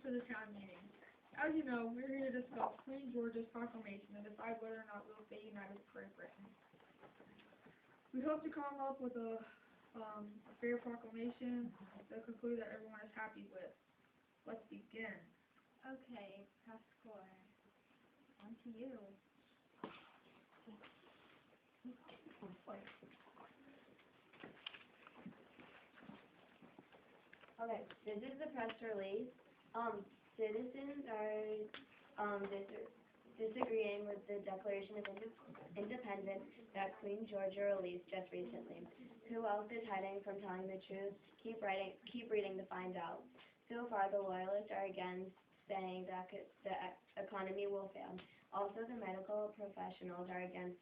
to the town meeting. As you know, we're here to discuss Queen Georgia's proclamation and decide whether or not we'll stay united for Great Britain. We hope to come up with a fair proclamation to conclude that everyone is happy with. Let's begin. Okay, press score. On to you. Okay, this is the press release. Citizens are disagreeing with the Declaration of Independence that Queen Georgia released just recently. Who else is hiding from telling the truth? Keep reading to find out. So far, the loyalists are again saying that the economy will fail. Also, the medical professionals are against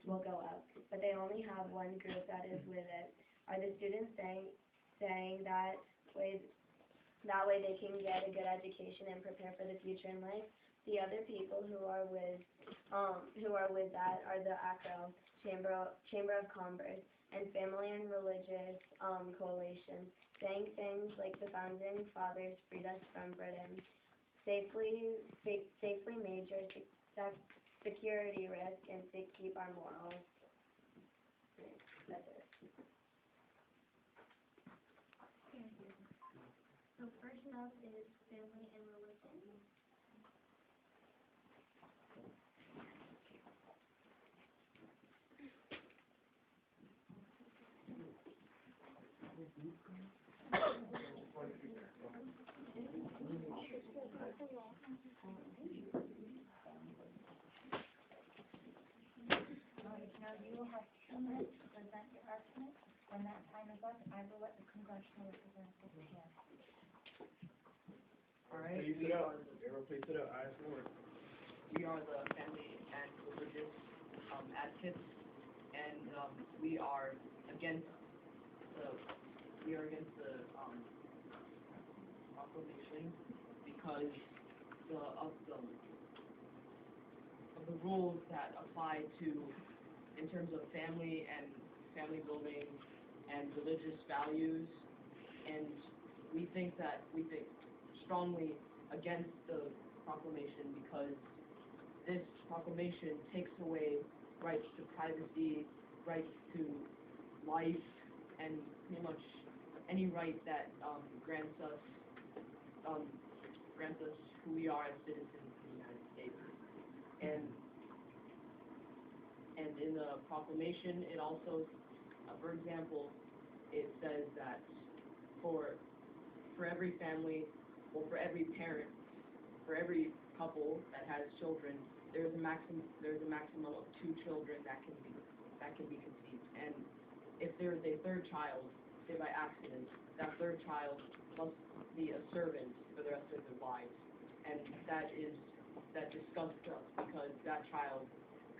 will go up, but they only have one group that is with it. Are the students saying that way they can get a good education and prepare for the future in life? The other people who are with that are the ACRO, Chamber of Commerce, and Family and Religious Coalition, saying things like the founding fathers freed us from Britain, safely major security risk, and to keep our morals. That's it. So first up is family and religion. Now you will have 2 minutes to present your estimate. When that time is up, I will let the congressional representative begin. All right. Please sit up. Everyone please sit up. Eyes forward. We are the family and religious advocates, and we are against the proclamation because of the rules that apply to in terms of family and family building and religious values, and we think strongly against the proclamation because this proclamation takes away rights to privacy, rights to life, and pretty much any right that grants us who we are as citizens in the United States. And in the proclamation, it also, for example, it says that for every family, or for every parent, for every couple that has children, there's a maximum of 2 children that can be conceived. And if there's a third child, say by accident, that third child must be a servant for the rest of their lives. And that disgusts us because that child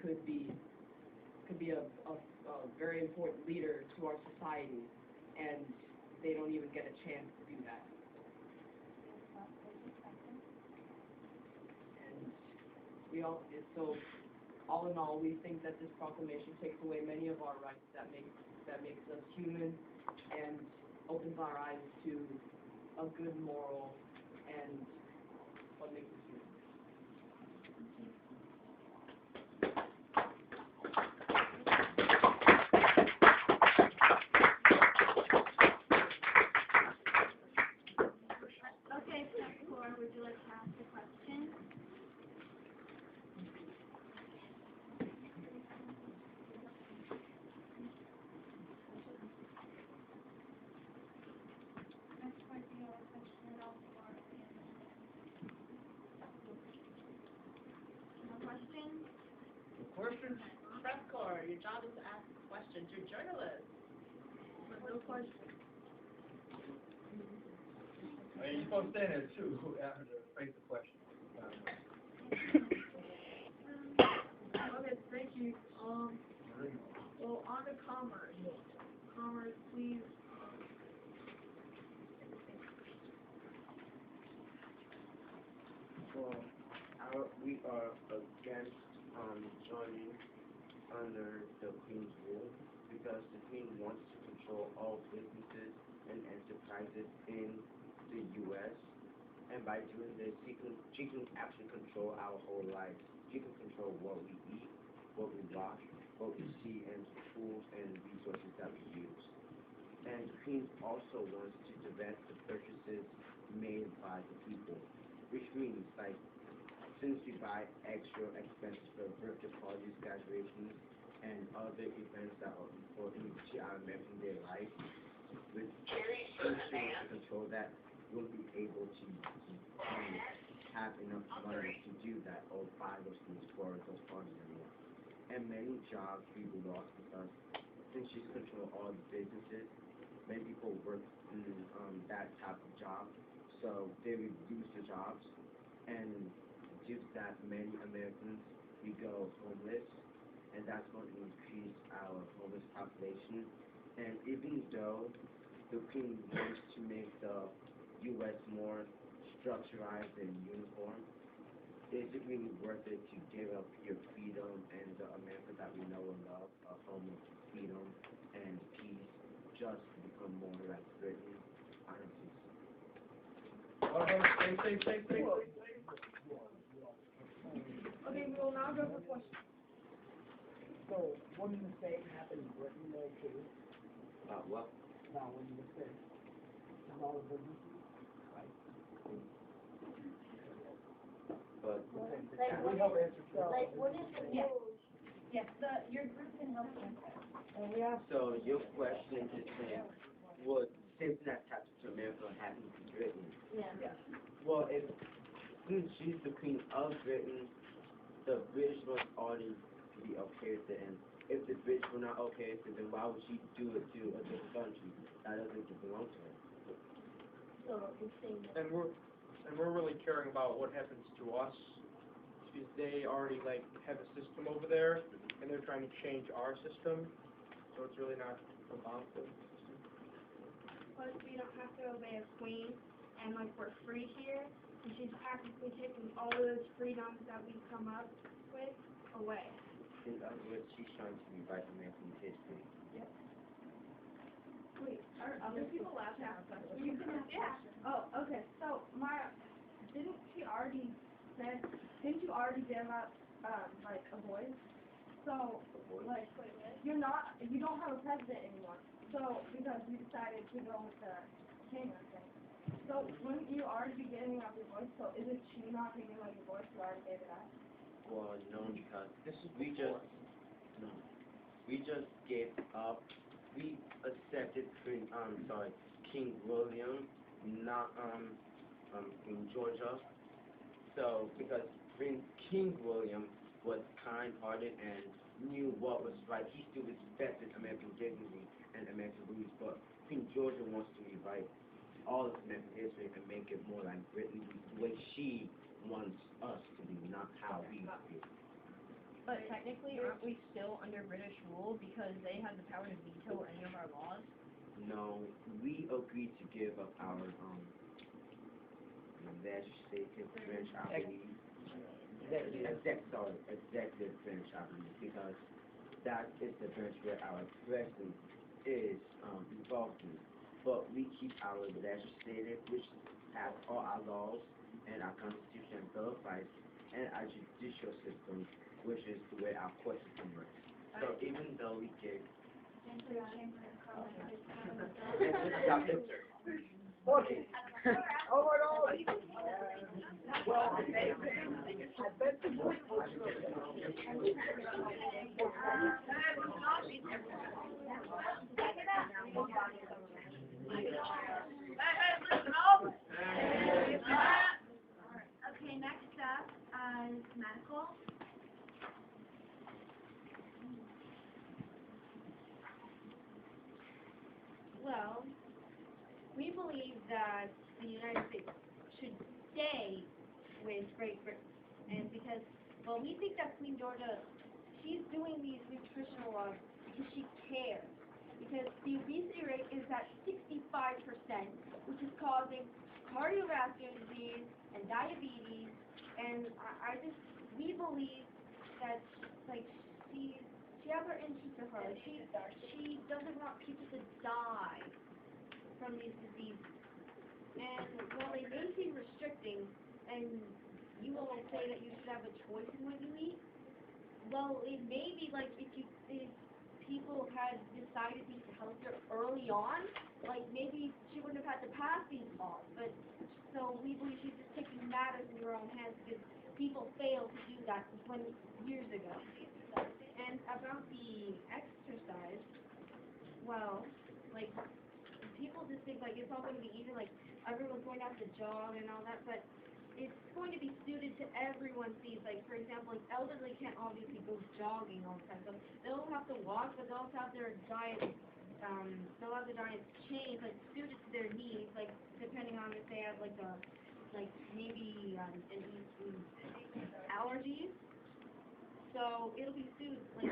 could be a very important leader to our society, and they don't even get a chance to do that. And so all in all, we think that this proclamation takes away many of our rights that makes us human and opens our eyes to a good moral and what makes us human. Okay, step 4, would you like to ask a question? Next part, do you have a question at all for No questions? Questions? Press corps, your job is to ask questions. You're journalists. No questions. Hey, you're supposed to stand there too after to face the question. Okay, thank you. Well, on to commerce. Commerce, please. Well, we are against joining under the Queen's rule because the Queen wants to control all businesses and enterprises in the U.S. And by doing this, she can actually control our whole life. She can control what we eat, what we watch, what we see, and the tools and resources that we use. And Queens also wants to direct the purchases made by the people, which means like since we buy extra expenses for birthday parties, graduations, and other events that are important to our American Day life, with control that, we'll be able to have enough money to do that or buy those things for those parties anymore. And many jobs we lost because since she's control all the businesses, many people work in that type of job, so they reduce the jobs, and due to that, many Americans we go homeless, and that's going to increase our homeless population. And even though the Queen wants to make the U.S. more structured and uniform, is it really worth it to give up your freedom and the America that we know and love, a home of freedom and peace, just to become more like Britain? I don't think so. Okay, we will now go for questions. So, wouldn't the same happen in Britain though too? What? Now, when you say, in all the businesses, right? But We help answer. Like, what is the Yes. rules? Yes, your group can help answer. And we asked, so your question is saying, would something that happens to America happen to Britain? Yeah. Well, if since she's the Queen of Britain, the British must already be okay with it, and if the British were not okay with it, then why would she do it to a different country that doesn't belong to her? So it's saying that. And we're really caring about what happens to us, because they already like have a system over there, and they're trying to change our system, so it's really not about the system. Plus, we don't have to obey a queen, and like we're free here, and she's practically taking all of those freedoms that we've come up with away. In other words, she's trying to rewrite American history. Wait, are other people allowed to ask questions? You can ask questions. Oh, okay. So, Maya, didn't you already give up, like, a voice? So, like, you don't have a president anymore. So, because you decided to go with the king or something. So, wouldn't you already be giving up your voice? So, isn't she not giving up your voice? You already gave it up? Well, no, because we just gave up. We accepted King William, not in Georgia. So because King William was kind-hearted and knew what was right, he still respected American dignity and American rules. But Queen Georgia wants to rewrite all of American history and make it more like Britain, the way she wants us to be, not how we feel. But technically, aren't we still under British rule because they have the power to veto any of our laws? No, we agreed to give up our legislative branch, I believe. Executive branch, I believe, because that is the branch where our president is involved in. But we keep our legislative, which has all our laws and our constitution and bill of rights, and our judicial system, which is the way our court system works. So even though we give okay. Oh, no. Well, I bet the book was Okay, next up is medical. Well, we believe that the United States should stay with Great Britain, and because, well, we think that Queen Georgia, she's doing these nutritional laws because she cares, because the obesity rate is at 65%, which is causing cardiovascular disease and diabetes, and we believe that, like, she has her interests at heart. She doesn't want people to die from these diseases. And while it may seem restricting, and you will say that you should have a choice in what you eat, well, it may be like if people had decided to eat healthier early on, like maybe she wouldn't have had to pass these laws. But so we believe she's just taking matters in her own hands because people failed to do that 20 years ago. And about the exercise, well, like people just think like it's all going to be easy, like everyone's going to have to jog and all that, but it's going to be suited to everyone's needs. Like, for example, like, elderly can't obviously go jogging all the time, so they'll have to walk, but they'll also have their diet, they'll have the diet changed, like, suited to their needs, like, depending on if they have, like, maybe, allergies. So, it'll be suited, like,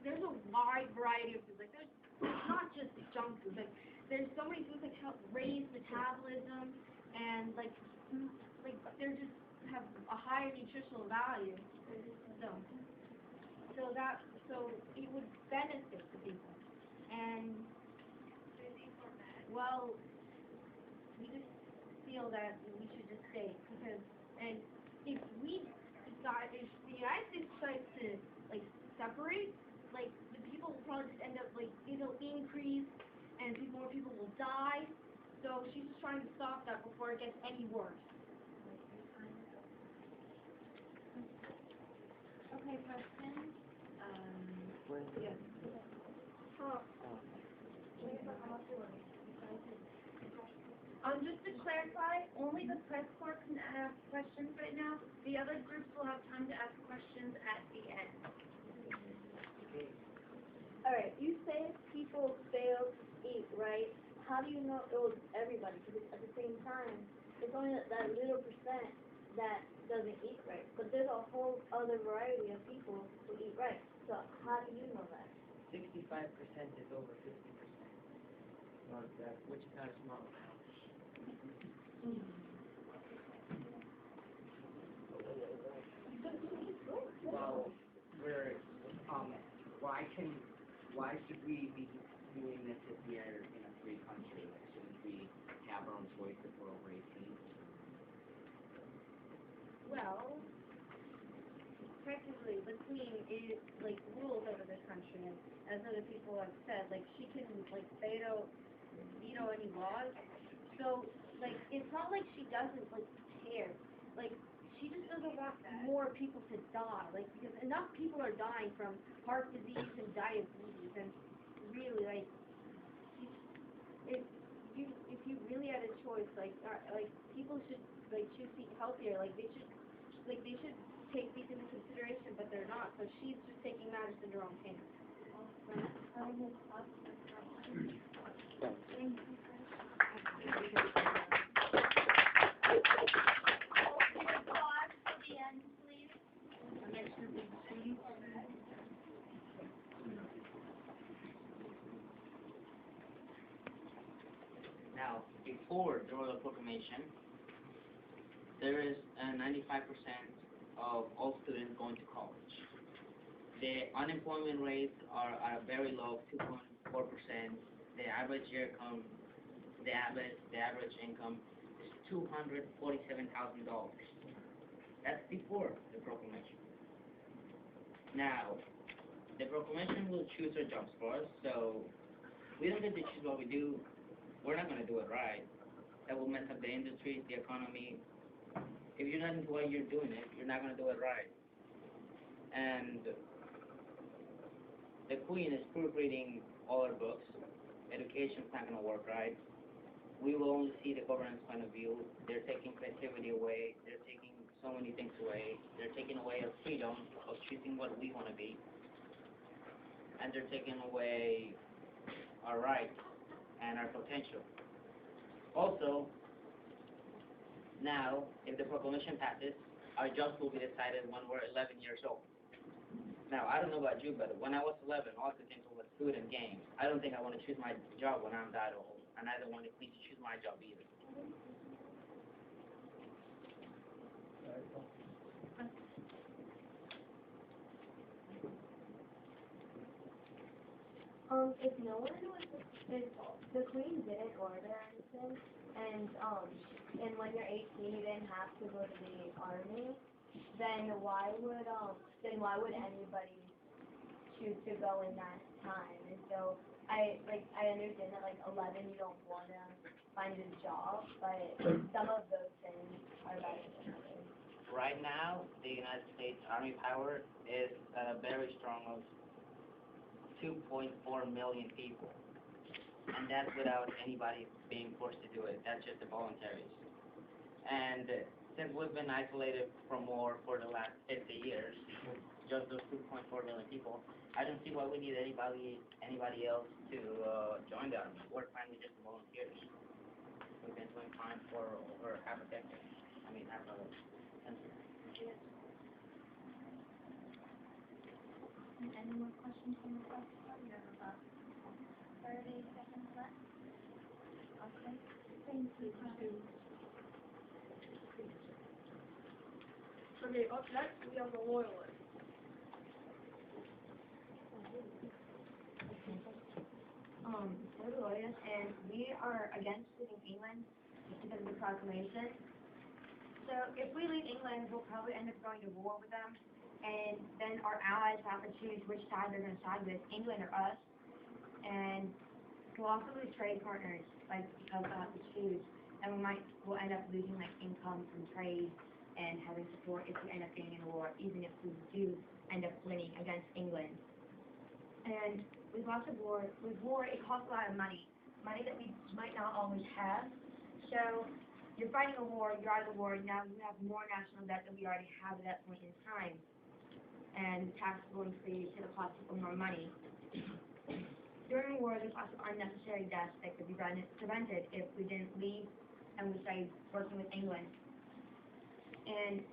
there's a wide variety of foods, like, there's not just junk food, like, there's so many foods that help raise metabolism, and, like, they're just have a higher nutritional value. So it would benefit the people. And well, we just feel that we should just stay because and if the United States decides to like separate, like the people will probably just end up like it'll increase and more people will die. So she's just trying to stop that before it gets any worse. Okay, question. Yes. Just to clarify, only the press corps can ask questions right now. The other groups will have time to ask questions at the end. Alright, you say people fail to eat, right? How do you know it was everybody? Because at the same time, it's only that little percent that doesn't eat right. But there's a whole other variety of people who eat right. So how do you know that? 65% is over 50%. Well, which is not a small amount. Well, why should we be doing this if we are in a free country? Like, shouldn't we have our own choice if we're over 18? Well, technically, the queen is like rules over this country, and as other people have said, like she can like veto any laws. So like it's not like she doesn't like care. Like she just doesn't want more people to die. Like because enough people are dying from heart disease and diabetes, and really like if you really had a choice, like people should like choose to eat healthier. Like they should take these into consideration, but they're not. So she's just taking matters in her own hands. Now, before the Royal Proclamation, there is 95% of all students going to college. The unemployment rates are very low, 2.4%. The average income is $247,000. That's before the proclamation. Now, the proclamation will choose our jobs for us, so we don't get to choose what we do. We're not going to do it right. That will mess up the industry, the economy. If you're not into what you're doing, you're not going to do it right. And the Queen is proofreading all our books. Education's not going to work right. We will only see the government's point of view. They're taking creativity away. They're taking so many things away. They're taking away our freedom of choosing what we want to be. And they're taking away our rights and our potential. Also, now, if the proclamation passes, our jobs will be decided when we're 11 years old. Now, I don't know about you, but when I was 11, all I could think of was food and games. I don't think I want to choose my job when I'm that old, and I don't want to need to choose my job either. If no one was, if the Queen didn't order anything, and when you're 18 you didn't have to go to the army, then why would anybody choose to go in that time? And so I understand that like 11 you don't want to find a job, but some of those things are better than others. Right now, the United States Army power is very strong of 2.4 million people. And that's without anybody being forced to do it. That's just the voluntaries. And since we've been isolated from war for the last 50 years, just those 2.4 million people, I don't see why we need anybody else to join the army. We're finally just volunteers. We've been doing fine for over half a decade. I mean, half a century. Any more questions from the press? We have about 30 seconds left. Okay, thank you. Okay, up next we have the loyalists. We're the lawyers, and we are against leaving England just because of the proclamation. So if we leave England, we'll probably end up going to war with them, and then our allies have to choose which side they're going to side with, England or us. And we'll also lose trade partners, like because they'll have to choose, and we'll end up losing like income from trade and having support if we end up getting in a war, even if we do end up winning against England. And with lots of war, it costs a lot of money that we might not always have. So you're fighting a war, you're out of the war, now you have more national debt than we already have at that point in time. And taxes will increase, it'll cost people more money. During the war, there's lots of unnecessary deaths that could be prevented if we didn't leave and we started working with England. And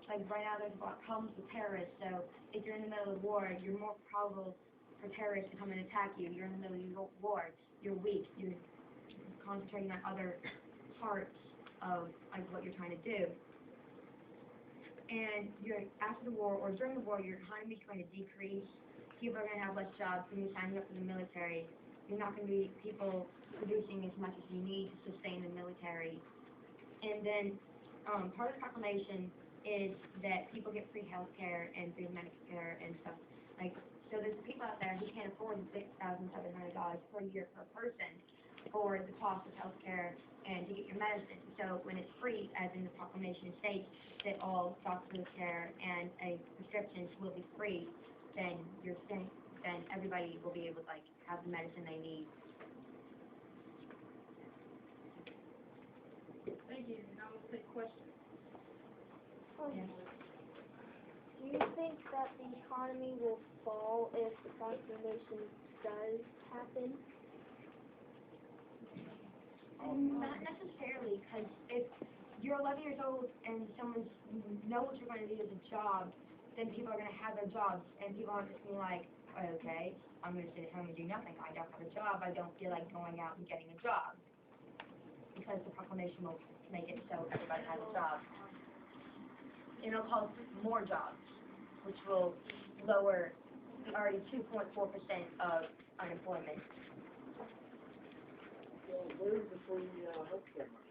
like right now, there's a lot of problems with terrorists, so if you're in the middle of the war, you're more probable for terrorists to come and attack you. You're in the middle of the war, you're weak, you're concentrating on other parts of like what you're trying to do. And after the war or during the war, your economy is going to decrease. People are going to have less jobs when you're signing up for the military. You're not going to be people producing as much as you need to sustain the military. And then part of the proclamation is that people get free health care and free medical care and stuff. So there's people out there who can't afford the $6,700 per year per person for the cost of health care and to get your medicine. So when it's free, as in the proclamation states that all doctor's care and prescriptions will be free, then everybody will be able to have the medicine they need. Thank you. Now we'll take questions. Yes. Do you think that the economy will fall if the proclamation does happen? Not necessarily, because if you're 11 years old and someone knows you're going to need a job, then people are going to have their jobs, and people aren't just going to be like, okay, I'm going to sit at home and do nothing. I don't have a job. I don't feel like going out and getting a job. Because the proclamation will make it so everybody has a job. And it'll cause more jobs, which will lower the already 2.4% of unemployment. Well, where's the free healthcare money?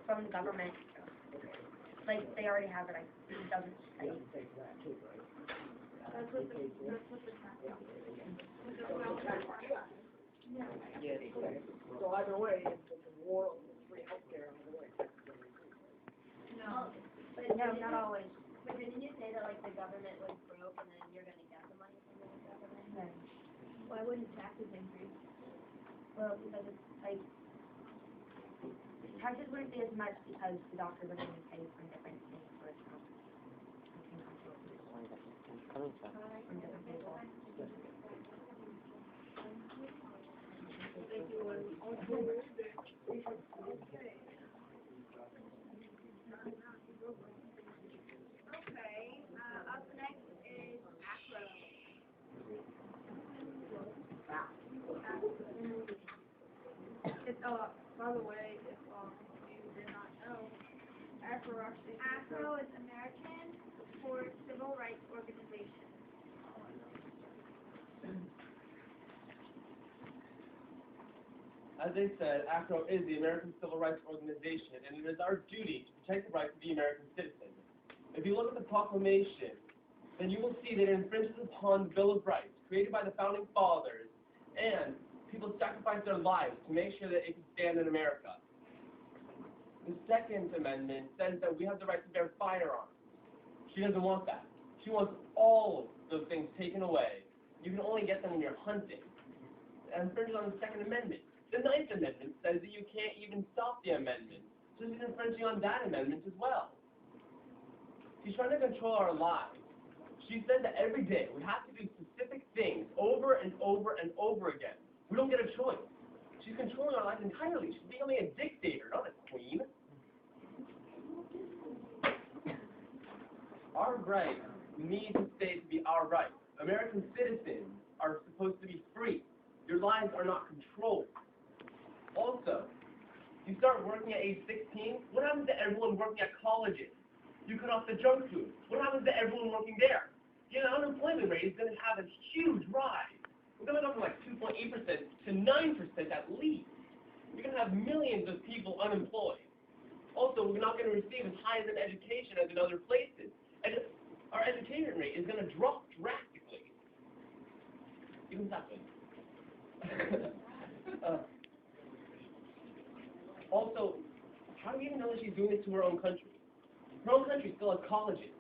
From the government. They already have it. It doesn't say. You have to pay for that too, right? That's what the tax is. Yeah, exactly. So either way, if the war, free healthcare, either way. No. But no, not always. But didn't you say that the government was broke and then you're going to get the money from the government? No. Why wouldn't taxes increase? Well, because it's taxes wouldn't be as much because the doctors are going to be paid from different things for from different people. Okay, up next is Afro. It's, by the way, if you did not know, Afro is American for Civil Rights Organization. As they said, ACRO is the American Civil Rights Organization, and it is our duty to protect the rights of the American citizen. If you look at the proclamation, then you will see that it infringes upon the Bill of Rights created by the Founding Fathers, and people sacrifice their lives to make sure that it can stand in America. The Second Amendment says that we have the right to bear firearms. She doesn't want that. She wants all those things taken away. You can only get them when you're hunting. And infringes on the Second Amendment. The Ninth Amendment says that you can't even stop the amendment. So she's infringing on that amendment as well. She's trying to control our lives. She said that every day we have to do specific things over and over and over again. We don't get a choice. She's controlling our lives entirely. She's becoming a dictator, not a queen. Our rights need to stay to be our rights. American citizens are supposed to be free. Your lives are not controlled. Also, you start working at age 16, what happens to everyone working at colleges? You cut off the junk food. What happens to everyone working there? The unemployment rate is going to have a huge rise. We're going to go from like 2.8% to 9% at least. You're going to have millions of people unemployed. Also, we're not going to receive as high as an education as in other places. And our education rate is going to drop drastically. Even that way. Also, how do we even know that she's doing this to her own country? Her own country still has colleges.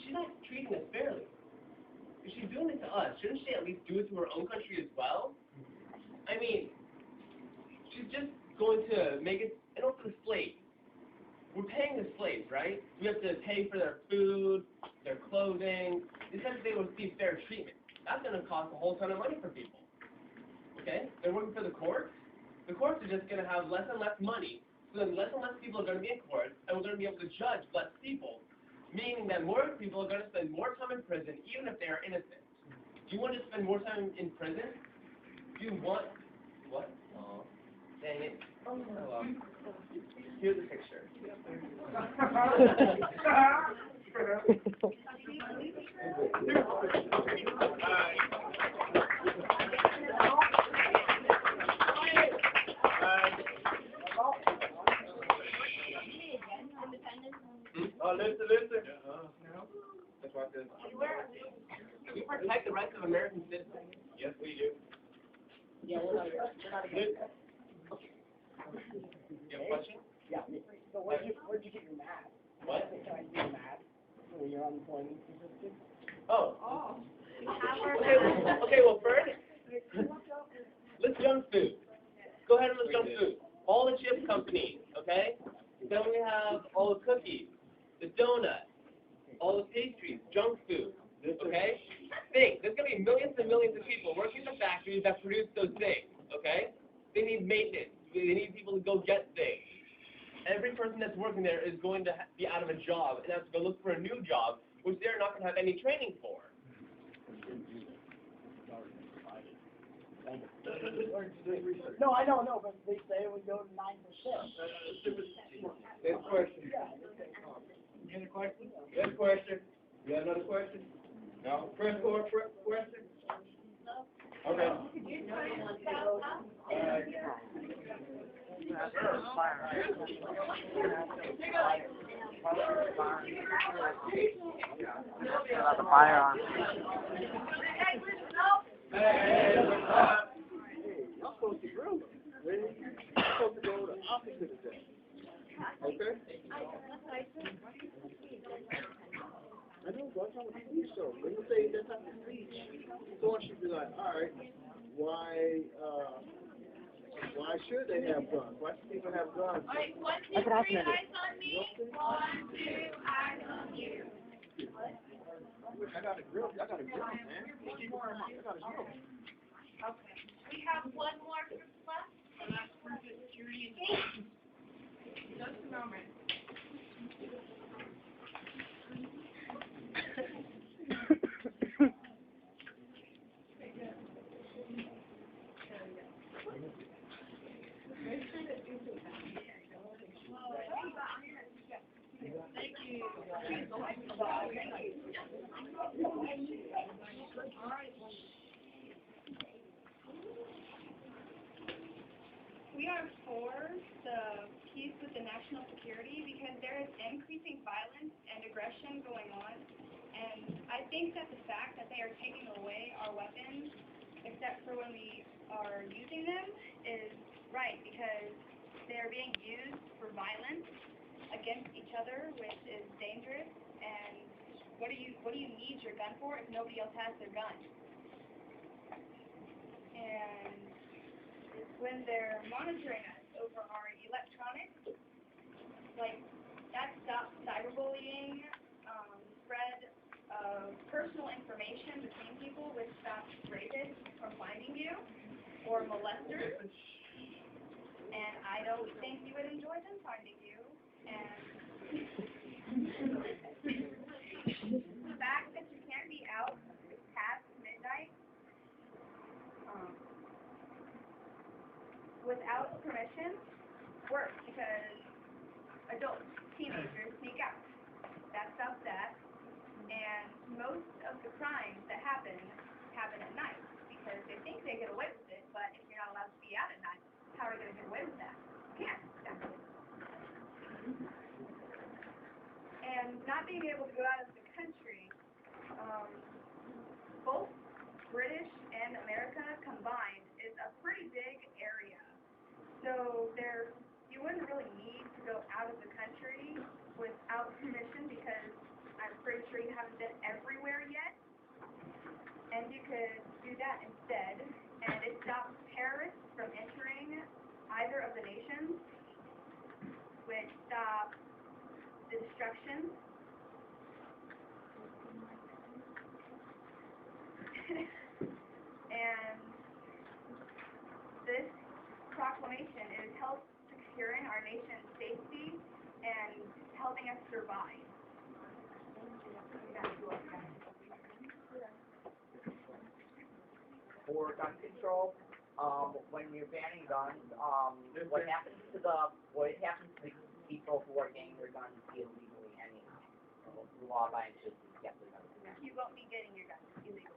She's not treating us fairly. If she's doing it to us, shouldn't she at least do it to her own country as well? I mean, she's just going to make it, for slaves. We're paying the slaves, right? We have to pay for their food, their clothing. They said that they will receive fair treatment. That's going to cost a whole ton of money for people. Okay? They're working for the courts. The courts are just going to have less and less money, so then less and less people are going to be in court, and we're going to be able to judge less people, meaning that more people are going to spend more time in prison, even if they are innocent. Do you want to spend more time in prison? Do you want... What? Oh, dang it. Oh, well. Here's the picture. Listen. That's why I said, we protect the rights of American citizens. Yes, we do. Yeah, we're not against that. You have a question? Yeah. So where'd you get your math? What? They try to do math for your unemployment statistic? Oh. Okay, well first, let's junk food. Go ahead and let's junk food. All the chip companies, okay? Then we have all the cookies, the donuts, all the pastries, junk food, okay? Think, there's going to be millions and millions of people working in the factories that produce those things, okay? They need maintenance. They need people to go get things. Every person that's working there is going to be out of a job and have to go look for a new job, which they're not going to have any training for. No, I don't know, but they say it would go to 9%. Next question. You have a question? Next question. You have another question? No? First question? Okay. The firearm. I'm supposed to grill them. Really? I'm supposed to go to the opposite of that. Okay? I know, but I'm trying to teach so. When you say that's not to teach, someone should be like, all right, why should they have guns? Why should people have guns? All right, 1, 2, 3, eyes on me. 1, 2, eyes on you. I got a grill, man. I got a grill. Okay. We have one more group left. And that's for the jury. Just a moment. Thank you. All right. national security because there is increasing violence and aggression going on. And I think that the fact that they are taking away our weapons, except for when we are using them, is right because they are being used for violence against each other, which is dangerous. And what do you need your gun for if nobody else has their gun? And when they're monitoring us over our electronics, like that stops cyberbullying, spread of personal information between people, which stops rapists from finding you or molesters. And I don't think you would enjoy them finding you. And the fact that you can't be out past midnight without permission works because adults, teenagers sneak out. That stops that. And most of the crimes that happen at night because they think they get away with it, but if you're not allowed to be out at night, how are you going to get away with that? You can't. And not being able to go out of the country, both British and America combined is a pretty big area. So you wouldn't really need to go out of the country without permission because I'm pretty sure you haven't been everywhere yet. And you could do that instead. And it stops terrorists from entering either of the nations, which stops the destruction. And this proclamation is help securing our nation's safety and helping us survive. For gun control, when you're banning guns, what happens to the people who are getting their guns illegally anyhow? The law-abiding citizens get their guns. You won't be getting your guns illegally.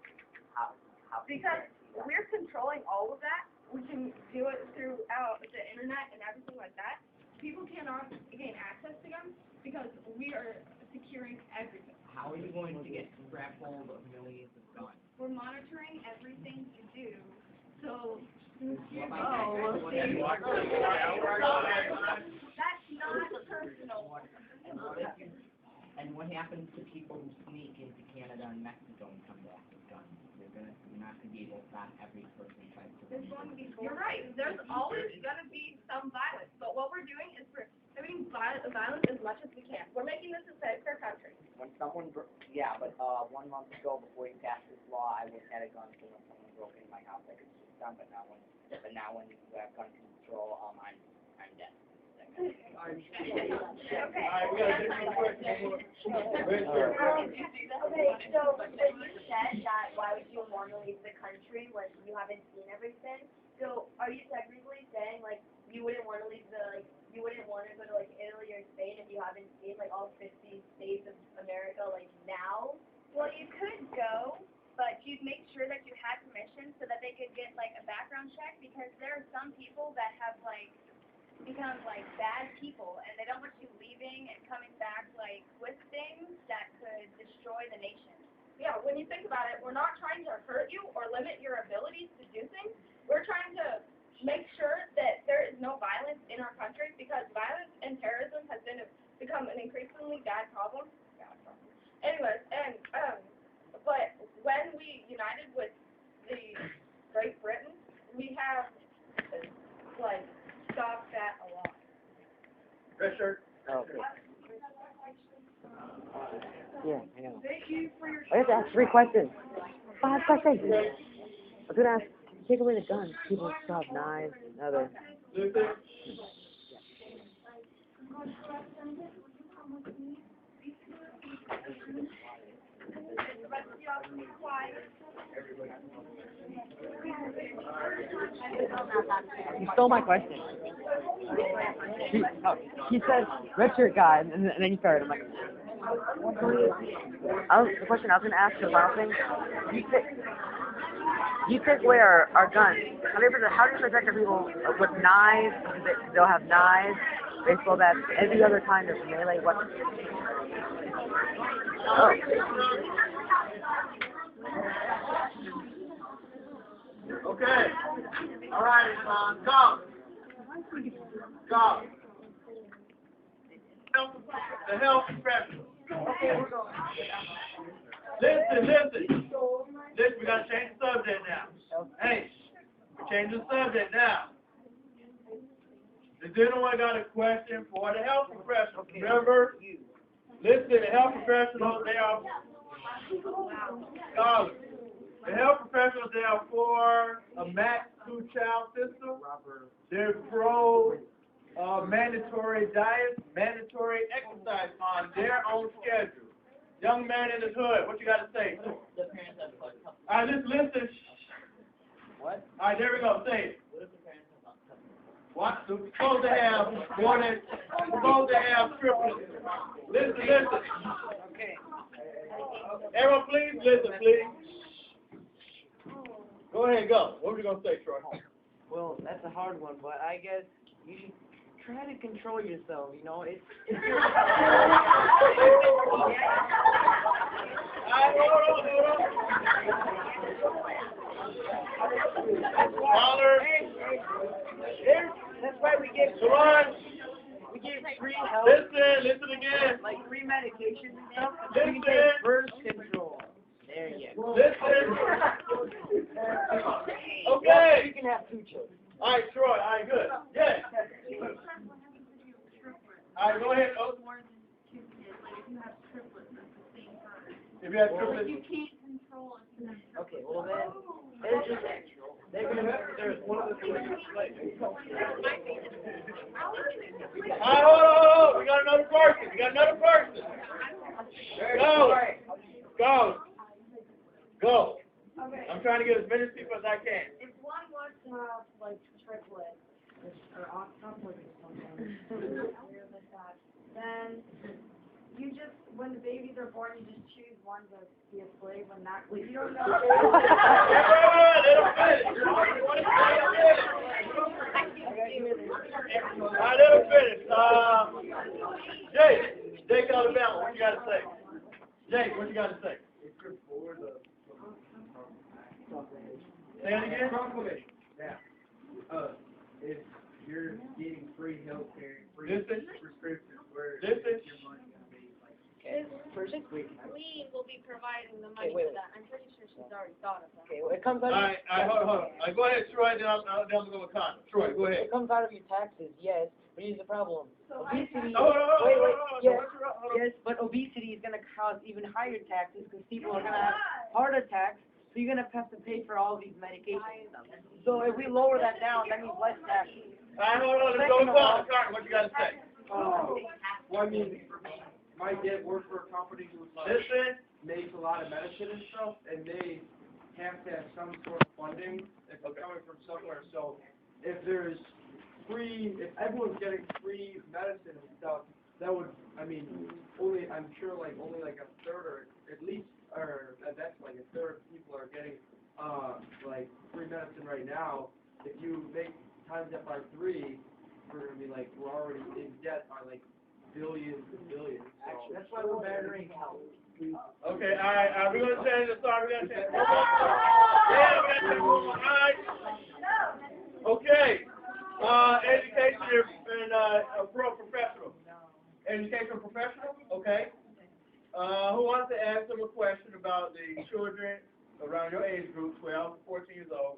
How Because we're controlling all of that. We can do it throughout the internet and everything like that. People cannot gain access to them because we are securing everything. How are you going to get grab hold of millions of guns? We're monitoring everything you do. So, What that's not personal. And what happens to people who sneak into Canada and Mexico and come back with guns? You're not going to be able to stop every person who tries to. You're right. There's always going to be some violence. But what we're doing is we're doing violence as much as we can. We're making this a safer country. When someone, but 1 month ago before you passed this law, I would have had a gun, so when someone broke into my house, I could shoot them. But now when you have gun control, I'm dead. Okay. Alright, we gotta do real quick. Okay, so when you said that why would you want to leave the country when you haven't seen everything? So are you technically saying like you wouldn't want to leave you wouldn't want to go to like Italy or Spain if you haven't seen like all 50 states of America like now? Well, you could go, but you'd make sure that you had permission so that they could get like a background check because there are some people that have like become like bad people and they don't want you leaving and coming back like with things that could destroy the nation. Yeah, when you think about it, we're not trying to hurt you or limit your abilities to do things. We're trying to make sure that there is no violence in our country because violence and terrorism has become an increasingly bad problem. Anyways, and but when we united with the Great Britain, we have like stopped that a lot. Red shirt. Oh, okay. Yeah, I know. Thank you for your I have to ask 3 questions. 5 questions. I was gonna ask, take away the guns. People still have knives and other. You stole my question. He said, red shirt guy, and then you started. I'm like, the question I was going to ask you, the final thing, you take away our guns. How do you protect our people with knives? They'll have knives. baseball bats, every other kind of melee weapon. Oh. Okay. All right. Go. Go. The health professional. Listen. We gotta change the subject now. Hey, we change the subject now. Does anyone got a question for the health professional? Remember, listen, the health professionals, they are scholars. The health professionals, they are for a max two-child system. They're pro mandatory diet, mandatory exercise on their own schedule. Young man in his hood, what you got to say? The parents have like All right, listen. what? All right, there we go. Say it. What if the parents have not covered? What? We're supposed to have more than, we're supposed to have triplets. Listen. Okay. Everyone, please listen, please. Go ahead, go. What were you going to say, Troy? Well, that's a hard one, but I guess you should try to control yourself, you know? It's Hold on. Caller. that's why we get Come on. free help, Listen again. like free medication and stuff. Listen. You can get birth control. There you go. Listen. Okay. You can have 2 children. All right, Troy. All right, good. Yes. All right, go ahead. Oh. If you have triplets. Okay, well then, they're just they're gonna there's one of the things like. All right, hold on. We got another person. Go. I'm trying to get as many people as I can. If one wants to have, like, triplets, or octuplets or something, then you just, when the babies are born, you just choose one to be a slave when not, you don't know. Let him finish. Jake Alabama, what you got to say? Jake, what you got to say? Say it again. Proclamation. Yeah. If you're getting free health care, free Listen. prescriptions, where Listen. is your money going to be? Like, We will be providing the money wait. for that. I'm pretty sure she's already thought of that. Okay, well, it comes out All of right, hold on. Go ahead, Troy, then I'll go with Connor. Troy, go ahead. it comes out of your taxes, yes, but here's the problem. Obesity. Hold on. Yes, yes, but obesity is gonna cause even higher taxes because people are gonna have heart attacks. So you're gonna have to pay for all these medications and stuff. So if we lower that down, that means less taxes. All right, hold on. Let's go with Connor. Connor, what you got to say? well, I mean, my dad worked for a company who Listen. makes a lot of medicine and stuff, and they have to have some sort of funding if it's coming from somewhere. So if there's if everyone's getting free medicine and stuff, that would, I mean, I'm sure only like a third or at least, or that's like a third of people are getting like free medicine right now. If you make times that by 3, we're gonna be like, we're already in debt by like billions and billions. So That's why we're bettering health. Okay, all right, we're going to change the start. We're going to change the Yeah, we're going to change one more. All right. Okay. Education and professional. Educational professional, okay. Who wants to ask them a question about the children around your age group, 12 to 14 years old?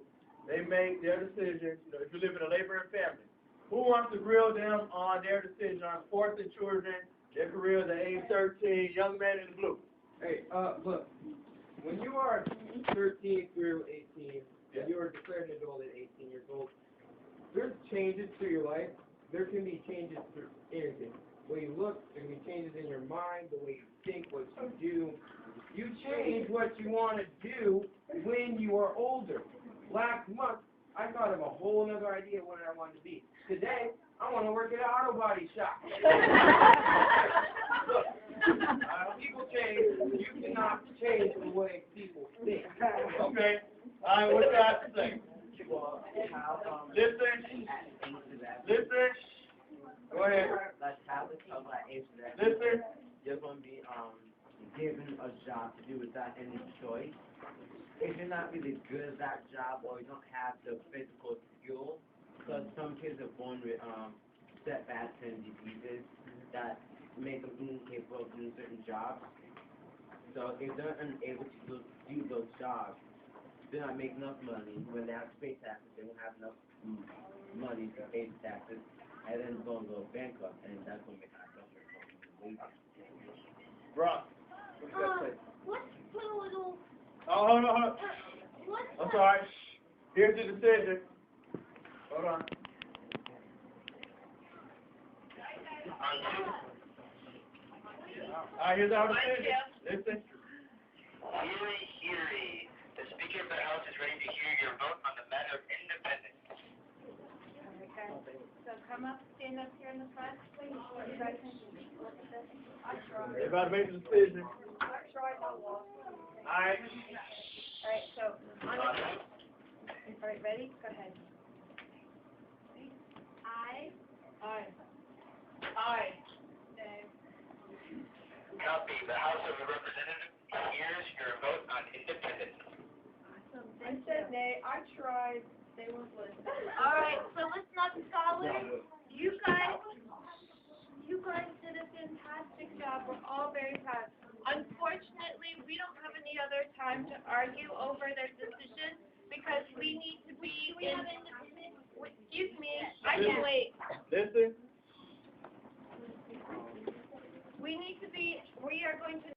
They make their decisions, if you live in a laboring family. Who wants to grill them on their decision on sports and children, their careers at age 13, young man in the blue? Hey, look, when you are 13 through 18, and you are declared an adult at 18 years old, there's changes to your life. There can be changes to anything. The way you look, there can be changes in your mind, the way you think, what you do. You change what you want to do when you are older. Last month, I thought of a whole other idea of what I wanted to be. Today, I want to work at an auto body shop. Look, people change. You cannot change the way people think. Okay. All right, what you have to say? Listen. Go ahead. that any choice. If you're not really good at that job or you don't have the physical skill, because some kids are born with setbacks and diseases that make them incapable of doing certain jobs. So if they're unable to do those jobs, they're not making enough money. When they have to pay taxes, they won't have enough money to pay the taxes, and then they're going to go bankrupt, and that's going to make our government go away. Bruh, what you got to say? Let's put a little, Oh, hold on. what's I'm sorry. Here's the decision. Hold on. Alright, here's our decision. Listen. Hearing. The Speaker of the House is ready to hear your vote on the matter of independence. So come up, stand up here in the front, please. You guys can look at this. They're about to make the decision. Alright. Alright, so, alright, ready? Go ahead. I? Copy. The House of Representatives hears your vote on independence. I said nay, I tried, they weren't listening. Alright, so listen up, scholars. You guys did a fantastic job. We're all very proud. Unfortunately, we don't have any other time to argue over their decision because we need to be in. Excuse me, I can wait. Listen. We are going to